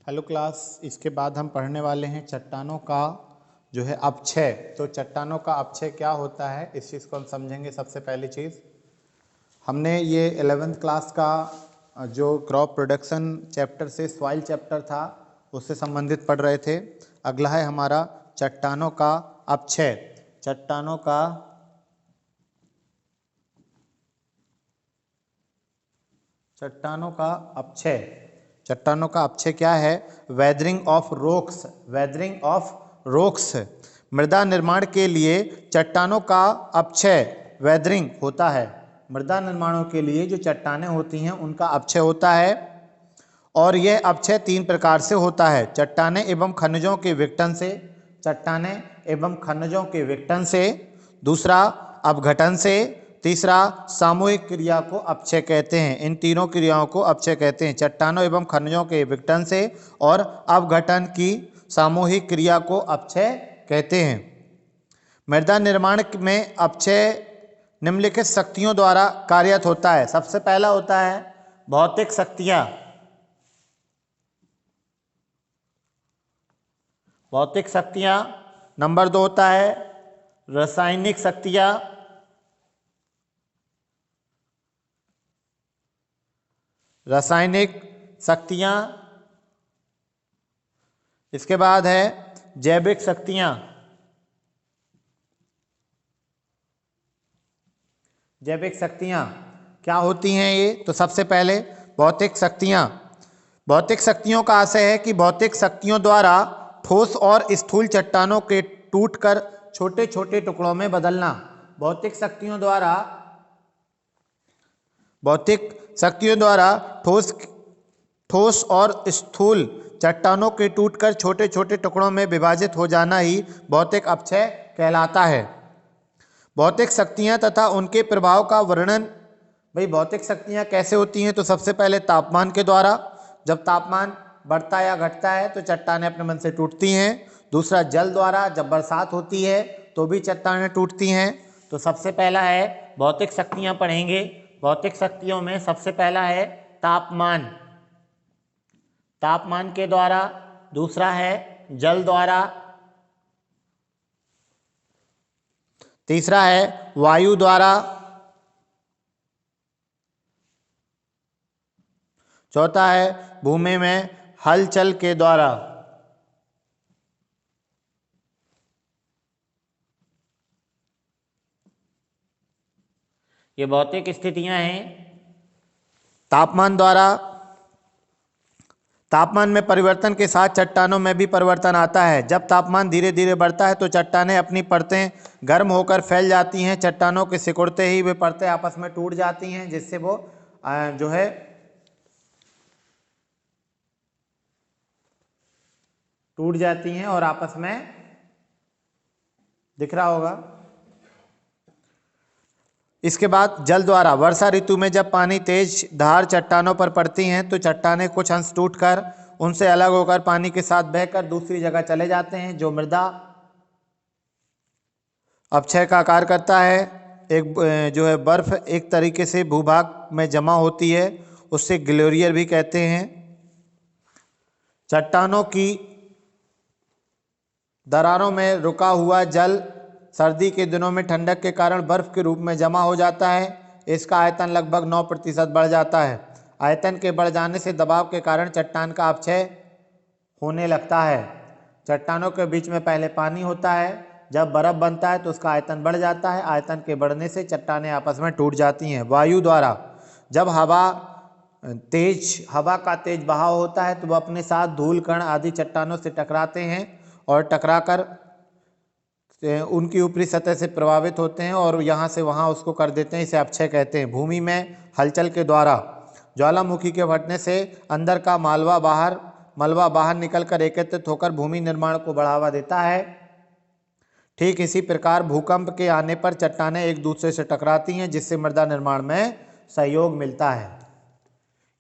Hello class. इसके बाद हम पढ़ने वाले हैं चट्टानों का जो है अपक्षय। तो चट्टानों का अपक्षय क्या होता है इस चीज़ को हम समझेंगे। सबसे पहली चीज़, हमने ये 11th क्लास का जो क्रॉप प्रोडक्शन चैप्टर से सॉइल चैप्टर था उससे संबंधित पढ़ रहे थे। अगला है हमारा चट्टानों का अपक्षय। चट्टानों का अपक्षय। चट्टानों का अपक्षय क्या है? Weathering of rocks. Weathering of rocks. मृदा निर्माण के लिए चट्टानों का अपक्षय वेदरिंग होता है। मृदा निर्माणों के लिए जो चट्टानें होती हैं उनका अपक्षय होता है और यह अपक्षय 3 प्रकार से होता है। चट्टानें एवं खनिजों के विघटन से, चट्टानें एवं खनिजों के विघटन से, दूसरा अपघटन से, तीसरा सामूहिक क्रिया को अपक्षय कहते हैं। इन तीनों क्रियाओं को अपक्षय कहते हैं। चट्टानों एवं खनिजों के विघटन से और अपघटन की सामूहिक क्रिया को अपक्षय कहते हैं। मृदा निर्माण में अपक्षय निम्नलिखित शक्तियों द्वारा कार्यरत होता है। सबसे पहला होता है भौतिक शक्तियां। भौतिक शक्तियां। नंबर 2 होता है रासायनिक शक्तियां। रासायनिक शक्तियां। इसके बाद है जैविक शक्तियां। जैविक शक्तियां क्या होती हैं ये? तो सबसे पहले भौतिक शक्तियां। भौतिक शक्तियों का आशय है कि भौतिक शक्तियों द्वारा ठोस और स्थूल चट्टानों के टूटकर छोटे छोटे टुकड़ों में बदलना। भौतिक शक्तियों द्वारा ठोस और स्थूल चट्टानों के टूटकर छोटे छोटे टुकड़ों में विभाजित हो जाना ही भौतिक अपक्षय कहलाता है। भौतिक शक्तियां तथा उनके प्रभाव का वर्णन। भाई भौतिक शक्तियां कैसे होती हैं? तो सबसे पहले तापमान के द्वारा। जब तापमान बढ़ता या घटता है तो चट्टानें अपने मन से टूटती हैं। दूसरा जल द्वारा। जब बरसात होती है तो भी चट्टानें टूटती हैं। तो सबसे पहला है भौतिक शक्तियां पढ़ेंगे। भौतिक शक्तियों में सबसे पहला है तापमान। तापमान के द्वारा। दूसरा है जल द्वारा। तीसरा है वायु द्वारा। चौथा है भूमि में हलचल के द्वारा। ये भौतिक स्थितियां हैं। तापमान द्वारा। तापमान में परिवर्तन के साथ चट्टानों में भी परिवर्तन आता है। जब तापमान धीरे धीरे बढ़ता है तो चट्टानें अपनी परतें गर्म होकर फैल जाती हैं। चट्टानों के सिकुड़ते ही वे परतें आपस में टूट जाती हैं, जिससे वो जो है टूट जाती हैं और आपस में दिख रहा होगा। इसके बाद जल द्वारा। वर्षा ऋतु में जब पानी तेज धार चट्टानों पर पड़ती हैं तो चट्टानें कुछ अंश टूटकर उनसे अलग होकर पानी के साथ बहकर दूसरी जगह चले जाते हैं, जो मृदा अपक्षय का कार्य करता है। एक जो है बर्फ एक तरीके से भूभाग में जमा होती है, उससे ग्लेशियर भी कहते हैं। चट्टानों की दरारों में रुका हुआ जल सर्दी के दिनों में ठंडक के कारण बर्फ के रूप में जमा हो जाता है। इसका आयतन लगभग 9% बढ़ जाता है। आयतन के बढ़ जाने से दबाव के कारण चट्टान का अपक्षय होने लगता है। चट्टानों के बीच में पहले पानी होता है। जब बर्फ बनता है तो उसका आयतन बढ़ जाता है। आयतन के बढ़ने से चट्टानें आपस में टूट जाती हैं। वायु द्वारा। जब हवा का तेज बहाव होता है तो वह अपने साथ धूल कण आदि चट्टानों से टकराते हैं और टकराकर उनकी ऊपरी सतह से प्रभावित होते हैं और यहाँ से वहाँ उसको कर देते हैं। इसे अपक्षय कहते हैं। भूमि में हलचल के द्वारा। ज्वालामुखी के फटने से अंदर का मलबा बाहर निकलकर एकत्रित होकर भूमि निर्माण को बढ़ावा देता है। ठीक इसी प्रकार भूकंप के आने पर चट्टानें एक दूसरे से टकराती हैं, जिससे मृदा निर्माण में सहयोग मिलता है।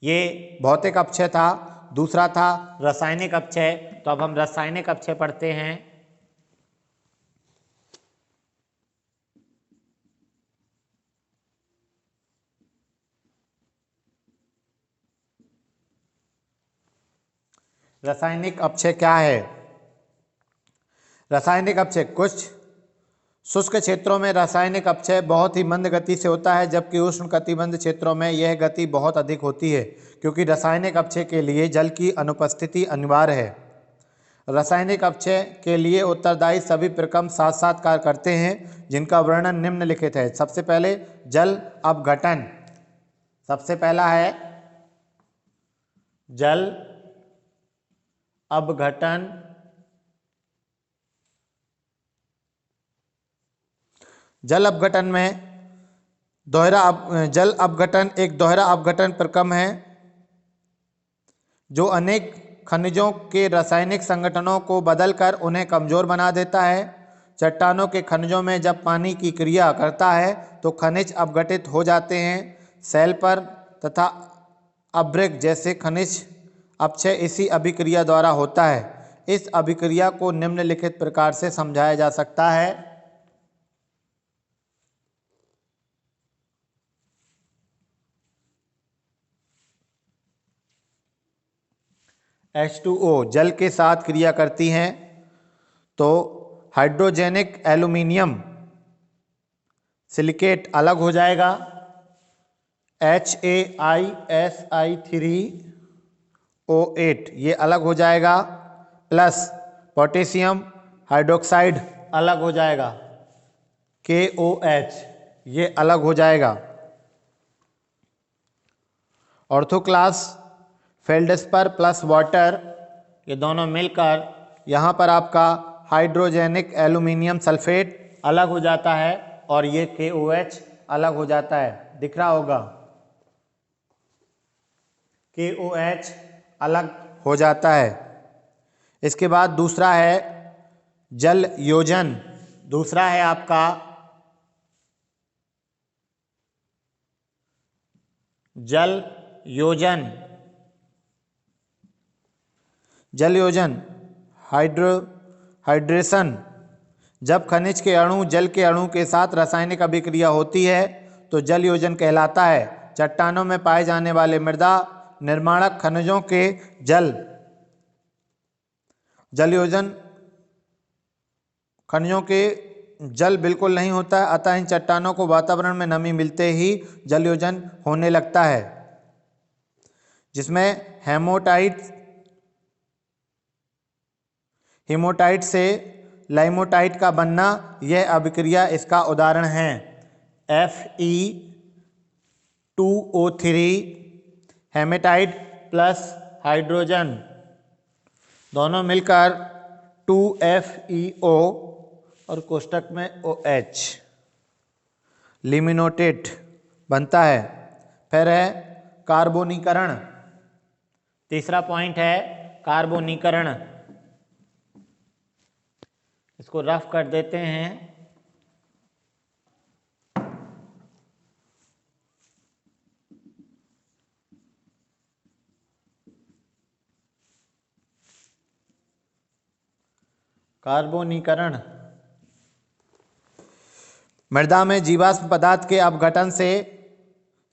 ये भौतिक अपक्षय था। दूसरा था रासायनिक अपक्षय। तो अब हम रासायनिक अपक्षय पढ़ते हैं। रासायनिक अपक्षय क्या है? रासायनिक अपक्षय, कुछ शुष्क क्षेत्रों में रासायनिक अपक्षय बहुत ही मंद गति से होता है, जबकि उष्ण कटिबंध क्षेत्रों में यह गति बहुत अधिक होती है, क्योंकि रासायनिक अपक्षय के लिए जल की अनुपस्थिति अनिवार्य है। रासायनिक अपक्षय के लिए उत्तरदायी सभी प्रक्रम साथ साथ कार्य करते हैं, जिनका वर्णन निम्नलिखित है। सबसे पहले जल अपघटन, सबसे पहला है जल अपघटन। जल अपघटन में जल अपघटन एक दोहरा अपघटन प्रक्रम है जो अनेक खनिजों के रासायनिक संगठनों को बदलकर उन्हें कमजोर बना देता है। चट्टानों के खनिजों में जब पानी की क्रिया करता है तो खनिज अपघटित हो जाते हैं। सल्फर तथा अभ्रक जैसे खनिज अपक्षय इसी अभिक्रिया द्वारा होता है। इस अभिक्रिया को निम्नलिखित प्रकार से समझाया जा सकता है। H2O जल के साथ क्रिया करती हैं तो हाइड्रोजेनिक एल्यूमिनियम सिलिकेट अलग हो जाएगा, HAISI3O8 ये अलग हो जाएगा, प्लस पोटेशियम हाइड्रोक्साइड अलग हो जाएगा, KOH ये अलग हो जाएगा। ऑर्थोक्लास फेल्डस्पर प्लस वाटर ये दोनों मिलकर यहाँ पर आपका हाइड्रोजेनिक एल्यूमिनियम सल्फेट अलग हो जाता है और ये KOH अलग हो जाता है, दिख रहा होगा, KOH अलग हो जाता है। इसके बाद दूसरा है जल योजन, दूसरा है आपका जल योजन। जल योजन हाइड्रेशन, जब खनिज के अणु जल के अणु के साथ रासायनिक अभिक्रिया होती है तो जल योजन कहलाता है। चट्टानों में पाए जाने वाले मृदा निर्माणक खनिजों के जल योजन खनिजों के जल बिल्कुल नहीं होता है, अतः इन चट्टानों को वातावरण में नमी मिलते ही जल योजन होने लगता है, जिसमें हेमोटाइट से लाइमोटाइट का बनना यह अभिक्रिया इसका उदाहरण है। Fe2O3 हेमेटाइट प्लस हाइड्रोजन दोनों मिलकर 2FeO और कोष्टक में OH लिमिनोटेट बनता है। फिर है कार्बोनीकरण, तीसरा पॉइंट है कार्बोनीकरण। इसको रफ कर देते हैं। कार्बोनीकरण मृदा में जीवाश्म पदार्थ के अपघटन से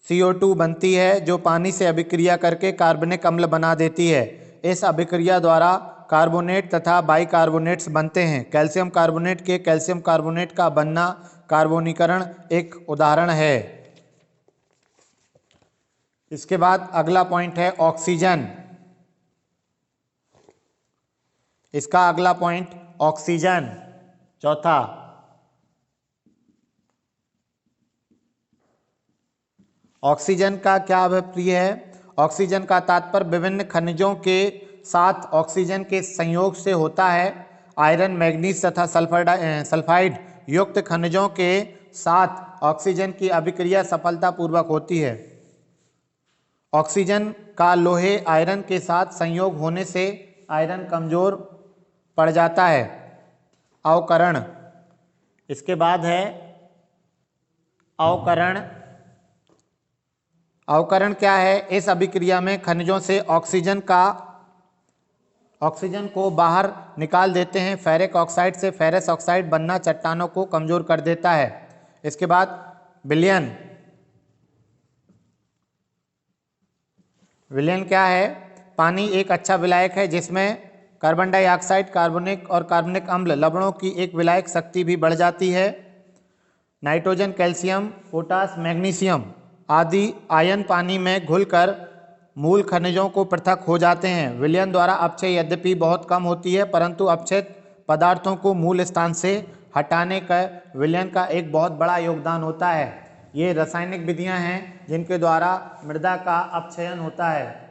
CO2 बनती है जो पानी से अभिक्रिया करके कार्बनिक अम्ल बना देती है। इस अभिक्रिया द्वारा कार्बोनेट तथा बाइकार्बोनेट्स बनते हैं। कैल्शियम कार्बोनेट के कैल्शियम कार्बोनेट का बनना कार्बोनीकरण एक उदाहरण है। इसके बाद अगला पॉइंट है ऑक्सीजन। इसका अगला पॉइंट ऑक्सीजन, चौथा ऑक्सीजन का क्या अभिप्राय है? ऑक्सीजन का तात्पर्य विभिन्न खनिजों के साथ ऑक्सीजन के संयोग से होता है। आयरन, मैग्नीज तथा सल्फाइड युक्त खनिजों के साथ ऑक्सीजन की अभिक्रिया सफलतापूर्वक होती है। ऑक्सीजन का लोहे आयरन के साथ संयोग होने से आयरन कमजोर पड़ जाता है। अवकरण, इसके बाद है अवकरण। अवकरण क्या है? इस अभिक्रिया में खनिजों से ऑक्सीजन को बाहर निकाल देते हैं। फेरिक ऑक्साइड से फेरस ऑक्साइड बनना चट्टानों को कमजोर कर देता है। इसके बाद विलयन क्या है? पानी एक अच्छा विलायक है जिसमें कार्बन डाइऑक्साइड, कार्बनिक और कार्बनिक अम्ल लवणों की एक विलायक शक्ति भी बढ़ जाती है। नाइट्रोजन, कैल्शियम, पोटास, मैग्नीशियम आदि आयन पानी में घुलकर मूल खनिजों को पृथक हो जाते हैं। विलयन द्वारा अपचय यद्यपि बहुत कम होती है, परंतु अपचयित पदार्थों को मूल स्थान से हटाने का विलयन का एक बहुत बड़ा योगदान होता है। ये रासायनिक विधियां हैं जिनके द्वारा मृदा का अपक्षयन होता है।